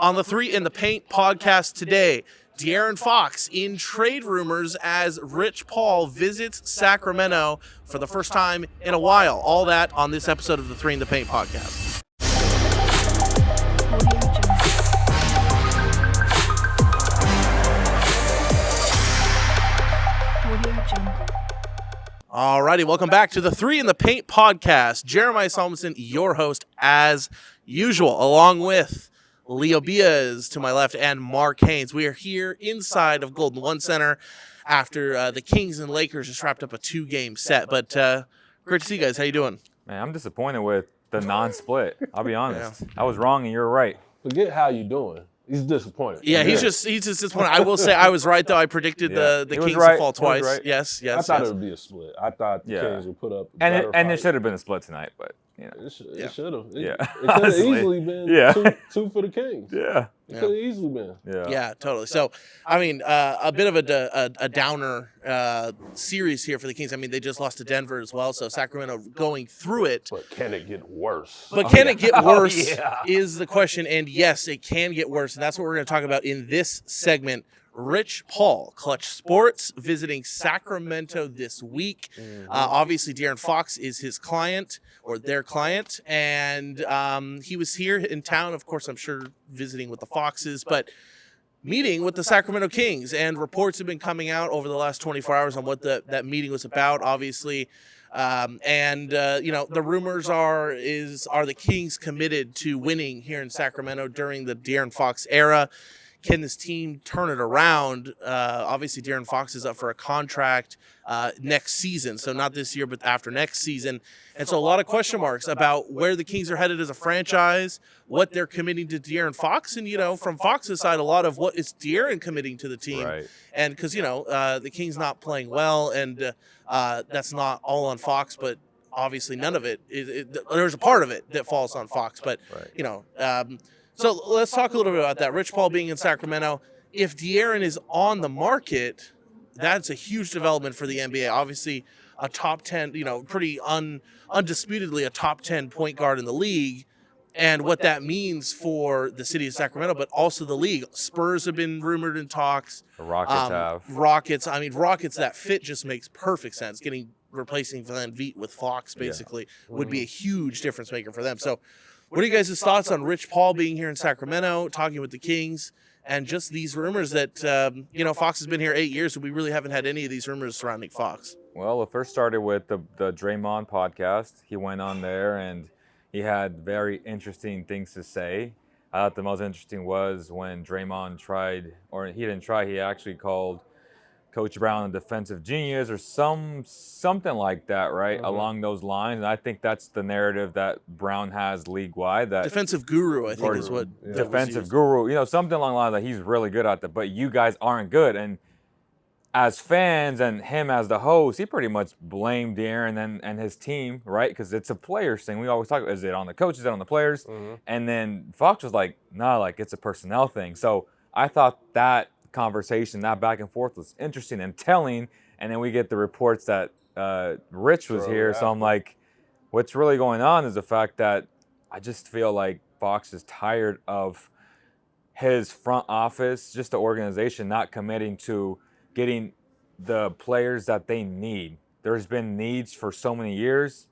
On the Three in the Paint podcast today, DeAaron Fox in trade rumors as Rich Paul visits Sacramento for the first time in a while. All that on this episode of the Three in the Paint podcast. Alrighty, welcome back to the Three in the Paint podcast. Jeremiah Solomson, your host as usual, along with Leo Biaz to my left and Mark Haynes. We are here inside of Golden One Center after the Kings and Lakers just wrapped up a 2-game set. But great to see you guys. How you doing? Man, I'm disappointed with the non-split. I'll be honest. I was wrong and you're right. Forget how you doing. He's disappointed. Yeah, he's just disappointed. I will say I was right though. I predicted the Kings to fall twice. Right. Yes. I thought it would be a split. I thought the Kings would put up a better and fight. it should have been a split tonight, but you know. It should have. Yeah. It could have easily been two for the Kings. Yeah. It could have easily been. Yeah, totally. So, I mean, a bit of a downer series here for the Kings. I mean, they just lost to Denver as well, so Sacramento going through it. But can it get worse? But can it get worse is the question. And yes, it can get worse. And that's what we're going to talk about in this segment. Rich Paul, Clutch Sports, visiting Sacramento this week. Obviously, DeAaron Fox is his client or their client. And he was here in town, of course, I'm sure visiting with the Foxes, but meeting with the Sacramento Kings. And reports have been coming out over the last 24 hours on what that meeting was about, obviously. The rumors are the Kings committed to winning here in Sacramento during the DeAaron Fox era? Can this team turn it around? Obviously, DeAaron Fox is up for a contract next season. So not this year, but after next season. And so a lot of question marks about where the Kings are headed as a franchise, what they're committing to DeAaron Fox. And, from Fox's side, a lot of what is DeAaron committing to the team. Right. And because, the Kings not playing well, and that's not all on Fox, but obviously none of it. There's a part of it that falls on Fox. But, so let's talk a little bit about that. Rich Paul being in Sacramento. If DeAaron is on the market, that's a huge development for the NBA. Obviously, a top 10, pretty undisputedly a top 10 point guard in the league, and what that means for the city of Sacramento, but also the league. Spurs have been rumored in talks. The Rockets have. Rockets, that fit just makes perfect sense. Replacing Van Vliet with Fox, basically, would be a huge difference maker for them. So, what are you guys' thoughts on Rich Paul being here in Sacramento, talking with the Kings, and just these rumors that, Fox has been here 8 years, and we really haven't had any of these rumors surrounding Fox? Well, it first started with the Draymond podcast. He went on there, and he had very interesting things to say. I thought the most interesting was when Draymond he actually called Coach Brown a defensive genius or something like that, right? Mm-hmm. Along those lines. And I think that's the narrative that Brown has league-wide. That defensive guru, I think, is what. Defensive guru, something along the lines that he's really good at that, but you guys aren't good. And as fans and him as the host, he pretty much blamed DeAaron and his team, right? Because it's a players thing. We always talk about, is it on the coach, is it on the players? Mm-hmm. And then Fox was like, nah, it's a personnel thing. So I thought that conversation, that back and forth was interesting and telling, and then we get the reports that Rich was here, so I'm like, what's really going on is the fact that I just feel like Fox is tired of his front office, just the organization not committing to getting the players that they need. There's been needs for so many years,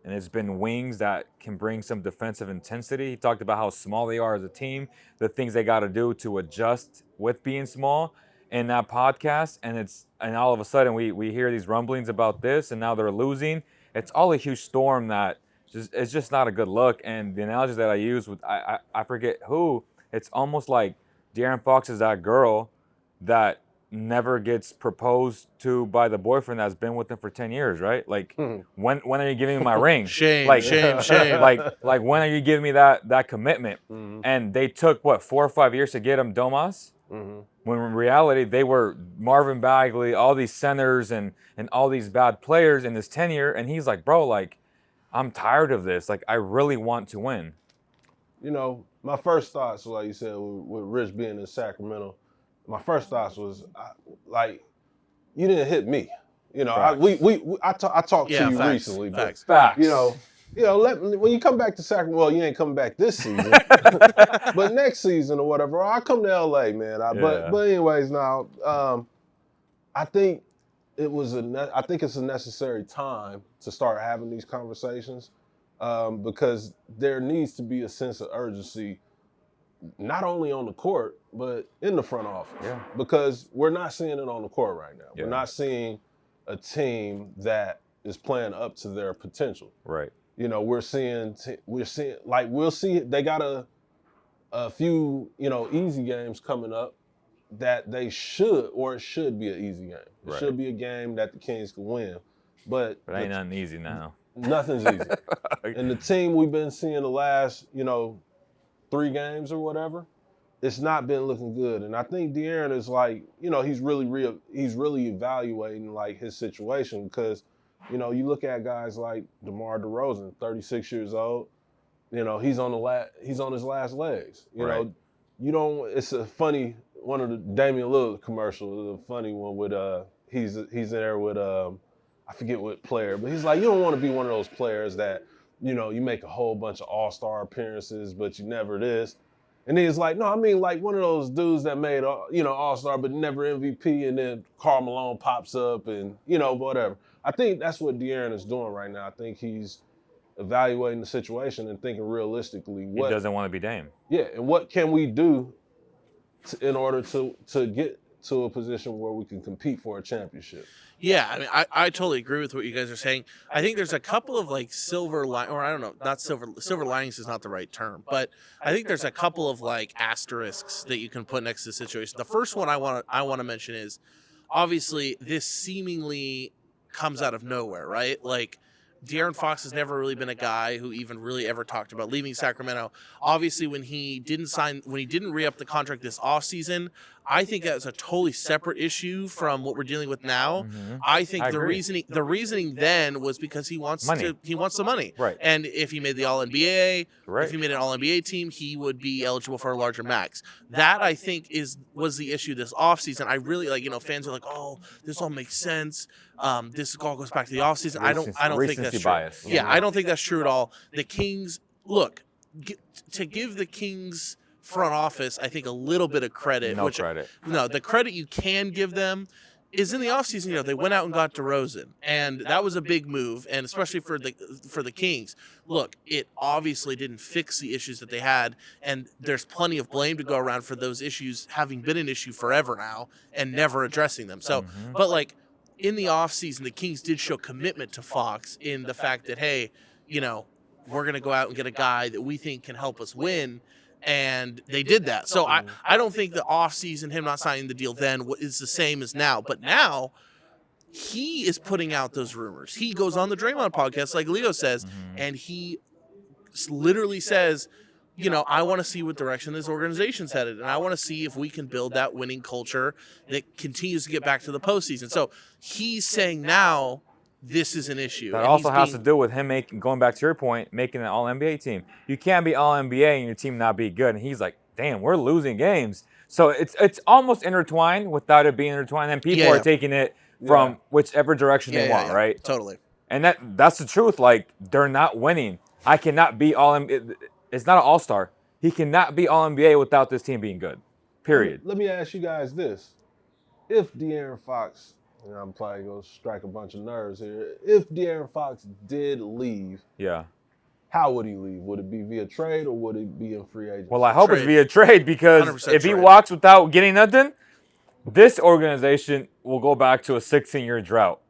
and it's been wings that can bring some defensive intensity. He talked about how small they are as a team, the things they got to do to adjust with being small in that podcast. And all of a sudden we hear these rumblings about this, and now they're losing. It's all a huge storm that it's just not a good look. And the analogy that I use with, I forget who, it's almost like DeAaron Fox is that girl that never gets proposed to by the boyfriend that's been with him for 10 years, right? Like, when are you giving me my ring? Shame. Like, when are you giving me that commitment? Mm-hmm. And they took, 4 or 5 years to get him Domas? Mm-hmm. When in reality, they were Marvin Bagley, all these centers and all these bad players in this tenure. And he's like, bro, I'm tired of this. I really want to win. My first thoughts, like you said, with Rich being in Sacramento, my first thoughts was, you didn't hit me. I talked to you recently. Facts. when you come back to Sacramento, well, you ain't coming back this season, but next season or whatever, I'll come to LA, man. But anyways, now I think I think it's a necessary time to start having these conversations because there needs to be a sense of urgency, not only on the court but in the front office. Yeah. Because we're not seeing it on the court right now. Yeah. We're not seeing a team that is playing up to their potential. Right. We're seeing we'll see they got a few, easy games coming up that it should be an easy game. It should be a game that the Kings can win. But ain't nothing easy now. Nothing's easy. And the team we've been seeing the last, 3 games or whatever, it's not been looking good. And I think DeAaron is like, he's really evaluating like his situation because, you look at guys like DeMar DeRozan, 36 years old, he's on his last legs. It's a funny one of the Damian Lillard commercials, a funny one with he's in there with I forget what player, but he's like, you don't want to be one of those players that, you make a whole bunch of all-star appearances, but you never this. And then he's like, no, I mean like one of those dudes that made, all-star, but never MVP, and then Karl Malone pops up and, whatever. I think that's what DeAaron is doing right now. I think he's evaluating the situation and thinking realistically. He doesn't want to be Dame. Yeah, and what can we do in order to get to a position where we can compete for a championship? Yeah, I mean, I totally agree with what you guys are saying. I think there's a couple of like silver linings is not the right term, but I think there's a couple of like asterisks that you can put next to the situation. The first one I want to mention is obviously this seemingly comes out of nowhere, right? Like DeAaron Fox has never really been a guy who even really ever talked about leaving Sacramento. Obviously, when he didn't re-up the contract this offseason, I think that's a totally separate issue from what we're dealing with now. Mm-hmm. I think the reasoning then was because he wants the money. Right. And if he made the All-NBA, right. if he made an All-NBA team, he would be eligible for a larger max. That I think was the issue this offseason. I really fans are like, oh, this all makes sense. This all goes back to the offseason. I don't think that's true. Bias. Yeah, I don't think that's true at all. The Kings, look, to give the Kings front office, I think, a little bit of credit. The credit you can give them is in the offseason. They went out and got DeRozan, and that was a big move, and especially for the Kings. Look, it obviously didn't fix the issues that they had, and there's plenty of blame to go around for those issues having been an issue forever now and never addressing them. So, but like in the offseason, the Kings did show commitment to Fox in the fact that, hey, we're going to go out and get a guy that we think can help us win. And they did that. So I don't think the offseason, him not signing the deal then, is the same as now. But now he is putting out those rumors. He goes on the Draymond podcast, like Leo says, and he literally says, I want to see what direction this organization's headed, and I want to see if we can build that winning culture that continues to get back to the postseason. So he's saying now this is an issue. That also has to do with him going back to your point, making an All-NBA team. You can't be All-NBA and your team not be good. And he's like, damn, we're losing games. So it's almost intertwined without it being intertwined. And people are taking it from whichever direction they want, right? Totally. And that's the truth. Like, they're not winning. I cannot be All-NBA. It's not an All-Star. He cannot be All-NBA without this team being good, period. Let me ask you guys this. If DeAaron Fox... I'm probably going to strike a bunch of nerves here. If DeAaron Fox did leave, how would he leave? Would it be via trade or would it be in free agency? Well, I hope it's via trade because if he walks without getting nothing, this organization will go back to a 16-year drought.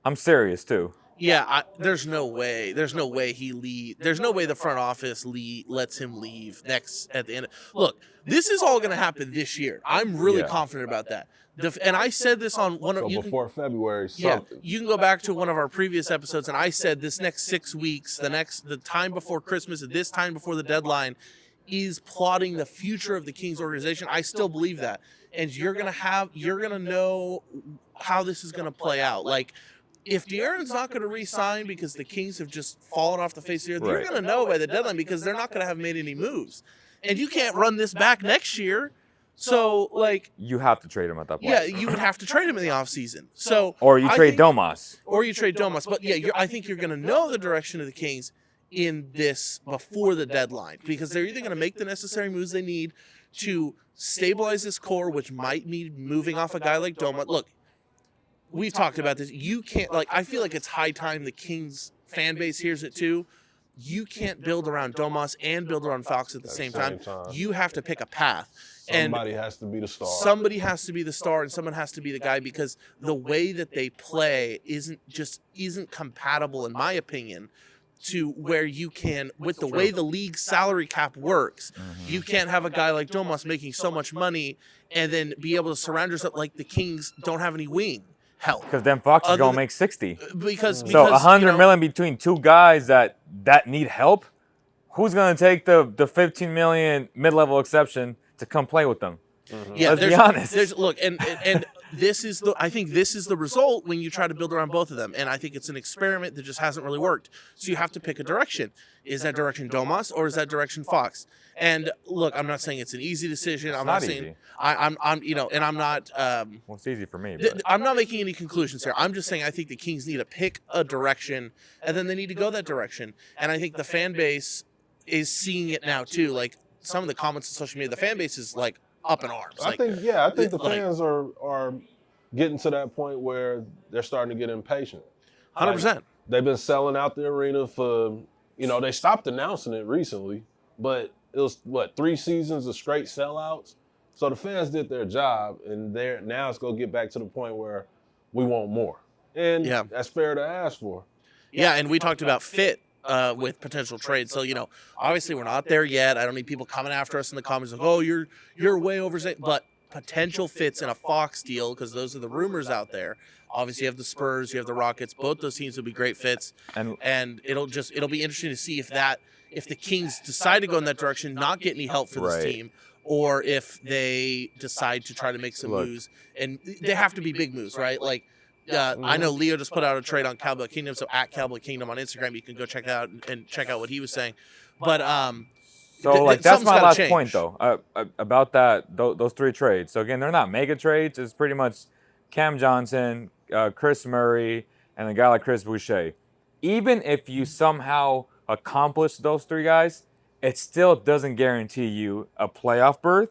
I'm serious, too. Yeah, there's no way. There's no way he leave. There's no way the front office lets him leave at the end. Look, this is all going to happen this year. I'm really confident about that. And I said this on one of before February. Something. Yeah, you can go back to one of our previous episodes, and I said this next 6 weeks, the time before Christmas, and this time before the deadline, is plotting the future of the Kings organization. I still believe that, and you're gonna know how this is gonna play out. Like, if DeAaron's not going to re-sign because the Kings have just fallen off the face of the earth, you're going to know by the deadline because they're not going to have made any moves. And you can't run this back next year So, like, you have to trade him at that point. yeah, you would have to trade him in the offseason. So, Or you trade Domas. Or you trade Domas. But yeah, I think you're going to know the direction of the Kings in this before the deadline, because they're either going to make the necessary moves they need to stabilize this core, which might mean moving off a guy like Domas. Look, we've talked about this. You can't, like, I feel like it's high time the Kings fan base hears it too. You can't build around Domas and build around Fultz at the same time. You have to pick a path. Somebody has to be the star. Somebody has to be the star, and someone has to be the guy, because the way that they play isn't compatible, in my opinion, to where you can, with the way the league salary cap works, you can't have a guy like Domas making so much money and then be able to surround yourself, like the Kings don't have any wing help. Because then Fultz is going to make 60. Because so $100 million between two guys that need help. Who's going to take the $15 million mid-level exception to come play with them? Yeah, let's be honest. Look, and I think this is the result when you try to build around both of them. And I think it's an experiment that just hasn't really worked. So you have to pick a direction. Is that direction Domas or is that direction Fultz? And look, I'm not saying it's an easy decision. I'm not saying easy. I'm and I'm not. Well, it's easy for me. But. I'm not making any conclusions here. I'm just saying I think the Kings need to pick a direction, and then they need to go that direction. And I think the fan base is seeing it now too. Like some of the comments on social media, the fan base is like up in arms. I think the fans are getting to that point where they're starting to get impatient. 100%. They've been selling out the arena for, they stopped announcing it recently, but it was 3 seasons of straight sellouts. So the fans did their job, and now it's going to get back to the point where we want more. And that's fair to ask for. Yeah, and we talked about fit with potential trades. So, obviously we're not there yet. I don't need people coming after us in the comments like, oh, you're way overstating. But potential fits in a Fox deal, because those are the rumors out there. Obviously, you have the Spurs, you have the Rockets. Both those teams would be great fits. And it'll be interesting to see if the Kings decide to go in that direction, not get any help for this team, or if they decide to try to make some moves. And they have to be big moves, right? Like, I know Leo just put out a trade on Cowboy Kingdom, so at Cowboy Kingdom on Instagram, you can go check that out and check out what he was saying. But that's my last point though about those 3 trades. So again, they're not mega trades. It's pretty much Cam Johnson, Chris Murray, and a guy like Chris Boucher. Even if you somehow accomplish those 3 guys, it still doesn't guarantee you a playoff berth,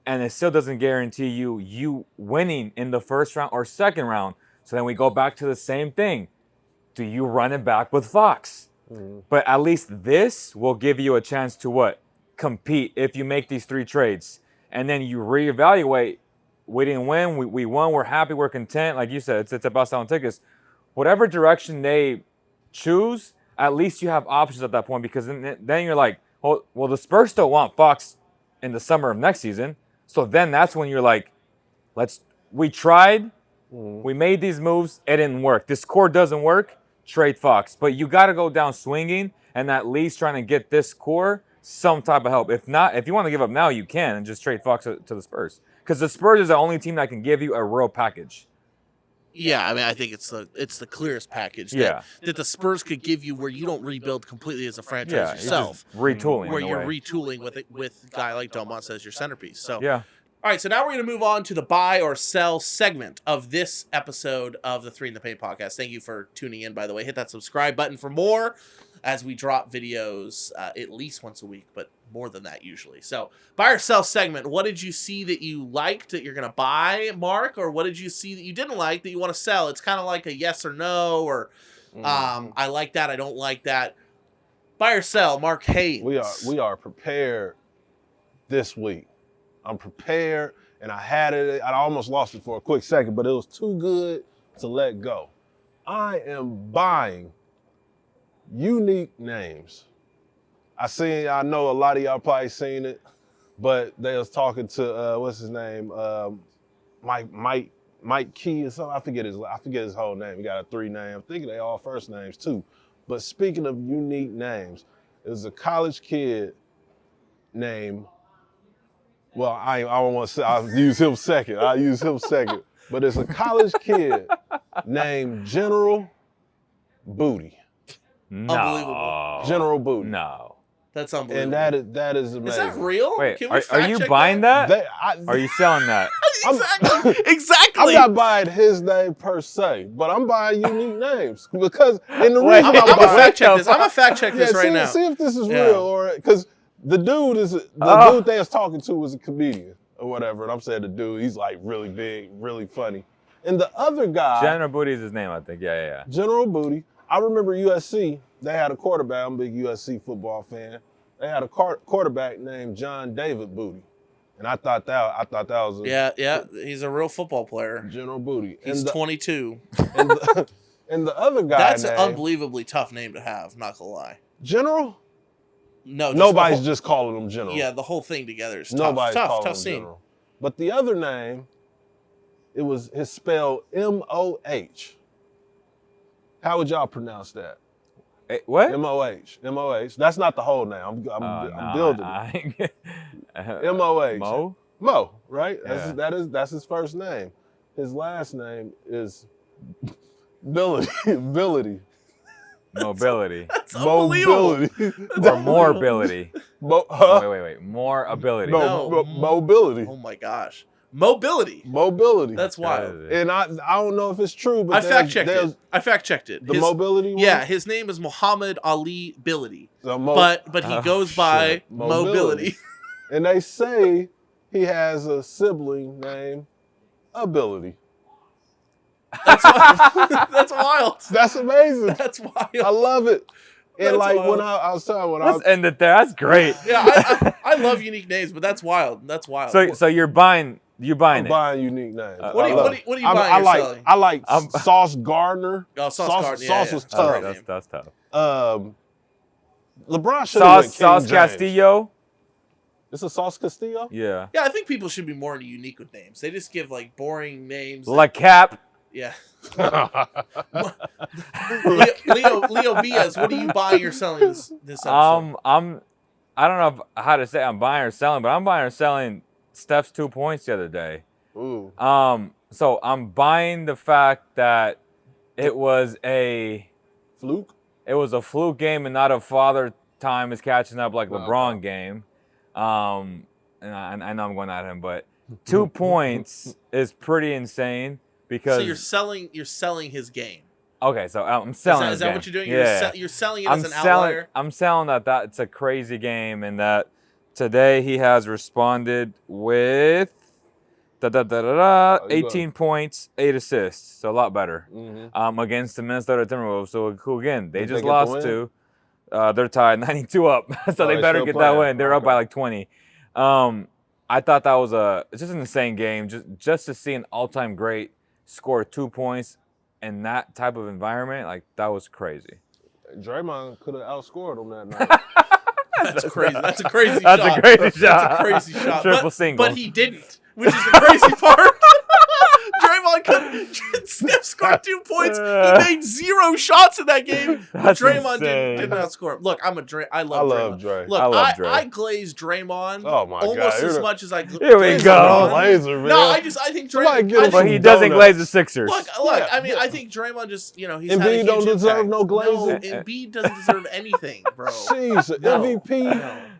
and it still doesn't guarantee you winning in the first round or second round. So then we go back to the same thing. Do you run it back with Fox? But at least this will give you a chance to compete if you make these 3 trades. And then you reevaluate. We didn't win. We won. We're happy. We're content. Like you said, it's about selling tickets. Whatever direction they choose, at least you have options at that point, because then you're like, well, the Spurs still want Fox in the summer of next season. So then that's when you're like, we tried. We made these moves. It didn't work. This core doesn't work. Trade Fox. But you got to go down swinging and at least trying to get this core some type of help. If not, if you want to give up now, you can and just trade Fox to the Spurs. Because the Spurs is the only team that can give you a real package. Yeah, I mean, I think it's the clearest package that the Spurs could give you, where you don't rebuild completely as a franchise yourself. Retooling. Where you're retooling with a guy like Domas as your centerpiece. So yeah. All right, so now we're going to move on to the buy or sell segment of this episode of the 3 in the Paint podcast. Thank you for tuning in, by the way. Hit that subscribe button for more as we drop videos at least once a week, but more than that usually. So buy or sell segment. What did you see that you liked that you're going to buy, Mark? Or what did you see that you didn't like that you want to sell? It's kind of like a yes or no, or I like that, I don't like that. Buy or sell, Mark Haynes. We are prepared this week. I'm prepared, and I had it. I almost lost it for a quick second, but it was too good to let go. I am buying unique names. I know a lot of y'all probably seen it, but they was talking to what's his name, Mike Key or something. I forget his whole name. He got a 3 name. I'm thinking they all first names too. But speaking of unique names, there's a college kid named. Well, I don't want to say. I'll use him second. But it's a college kid named General Booty. No. Unbelievable. General Booty. No. That's unbelievable. And that is amazing. Is that real? Wait, Can we are you fact-check buying that? They, Are you selling that? Exactly. I'm not buying his name per se, but I'm buying unique names because in the Wait, reason I'm gonna buying, fact check this. I'm gonna fact check this right now. See if this is Yeah. real or because the dude they was talking to was a comedian or whatever, and I'm saying the dude, he's like really big, really funny, and the other guy, General Booty is his name, I think. Yeah. General Booty. I remember USC. They had a quarterback. I'm a big USC football fan. They had a quarterback named John David Booty, and I thought that was Yeah. He's a real football player. General Booty. He's 22. And the other guy. That's an unbelievably tough name to have. Not gonna lie. General. No, Nobody's just calling him General. Yeah, the whole thing together is Nobody's calling tough him scene. General. But the other name, it's spelled M-O-H. How would y'all pronounce that? Hey, what? M-O-H. M-O-H. That's not the whole name. I'm building it. M-O-H. Mo, right? Yeah. That's his first name. His last name is Mobility. That's unbelievable. Mobility. Or more ability. Wait. More ability. Mobility. Oh my gosh. Mobility. That's wild. And I don't know if it's true, but I fact checked it. The mobility one? Yeah, his name is Muhammad Ali Bility. So but he goes by Mobility. And they say he has a sibling named Ability. That's wild. That's amazing. That's wild. I love it. And That's like wild. when I was talking, Let's end it there. That's great. Yeah, I love unique names, but that's wild. That's wild. So you're buying I'm it. buying unique names. What are you buying? I like Sauce Gardner. Oh, Sauce Gardner. Sauce was tough. That's tough. LeBron should have went King Sauce James. Castillo. It's a Sauce Castillo? Yeah. Yeah, I think people should be more unique with names. They just give like boring names. La Cap. Yeah. Leo Bias, what are you buying or selling this episode? I don't know how to say I'm buying or selling, but I'm buying or selling Steph's 2 points the other day. Ooh. So I'm buying the fact that it was a fluke. It was a fluke game and not a father time is catching up like LeBron game. And I know I'm going at him, but 2 points is pretty insane because so you're selling his game. Okay, so I'm selling. Is that what you're doing? Yeah. You're selling it as an outlier. I'm selling that it's a crazy game and that today he has responded with 18 points, 8 assists, so a lot better against the Minnesota Timberwolves. So who again? They just lost to. They're tied 92 up, so they better get that win. They're up by like 20. I thought that was just an insane game. Just to see an all-time great score 2 points in that type of environment, like that was crazy. Draymond could have outscored him that night. That's crazy. That's a crazy shot. That's a crazy shot. That's a crazy shot. Triple single. But he didn't, which is the crazy part. Draymond couldn't. Steph scored 2 points. He made 0 shots in that game. But Draymond did not score. Look, I love Draymond. Dre. Look, I love Dre. I glaze Draymond almost as much as I glaze Here we go. Glazer, man. No, I think Draymond. But he doesn't glaze the Sixers. Look. Yeah. I mean, I think Draymond just, he's Embiid had a huge don't deserve impact. no glazing. No, Embiid doesn't deserve anything, bro. Jeez, No. MVP.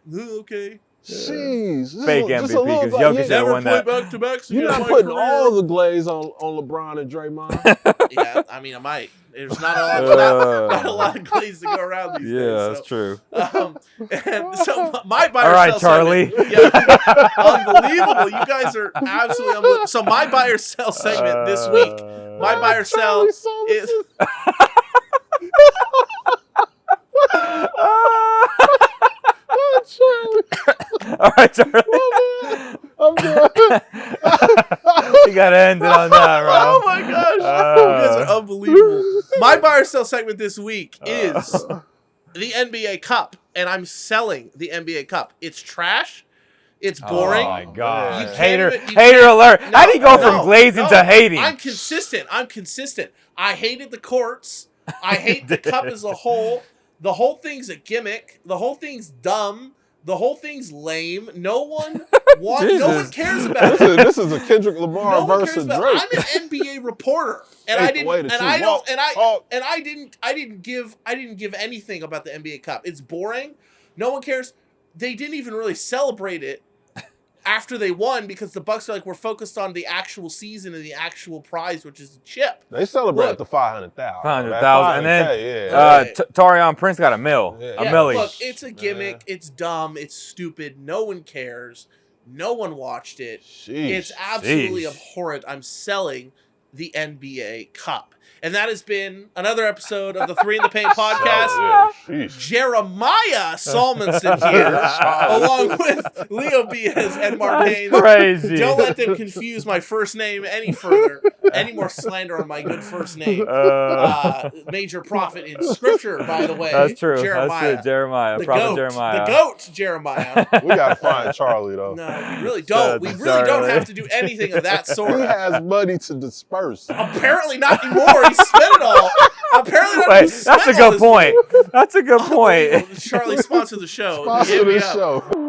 No. Okay. Jeez. Fake MVP because Jokic should have won that. Back-to-backs You're not putting all the glaze on LeBron and Draymond. Yeah, I mean, I might. There's not a lot of glaze to go around these days. Yeah, that's true. And so my buy or All right, sell Charlie. segment, yeah, unbelievable. You guys are absolutely unbelievable. So my buy or sell segment this week, my buy or sell is... All right, Charlie. I'm done. You gotta end it on that, bro. Oh my gosh. You guys are unbelievable. My buy or sell segment this week is the NBA Cup, and I'm selling the NBA Cup. It's trash. It's boring. Oh my god. You can't Hater alert. How do you go from glazing to hating? I'm consistent. I hated the courts. I hate the cup as a whole. The whole thing's a gimmick. The whole thing's dumb. The whole thing's lame. No one cares about it. This is a Kendrick Lamar versus Drake. I'm an NBA reporter, and I didn't give anything about the NBA Cup. It's boring. No one cares. They didn't even really celebrate it after they won because the Bucks are like, we're focused on the actual season and the actual prize, which is the chip. They celebrate the 500,000. 500,000, and then yeah. Taurean Prince got a mil, Yeah. a milli. Look, it's a gimmick. It's dumb. It's stupid. No one cares. No one watched it. Sheesh. It's absolutely abhorrent. I'm selling the NBA Cup. And that has been another episode of the Three in the Paint podcast. Jeremiah Salmonson here, along with Leo Biaz and Mark Haynes. Crazy. Don't let them confuse my first name any further. Any more slander on my good first name. Major prophet in Scripture, by the way. That's true. Jeremiah. That's true. Jeremiah. The Prophet goat. Jeremiah. The goat, Jeremiah. We got to find Charlie, though. No, we really don't. We really don't have to do anything of that sort. He has money to disperse. Apparently not anymore. He spent it all. Apparently not. Wait, that's a good point. That's a good point. Charlie, sponsor the show. Sponsor Hit me the up. show.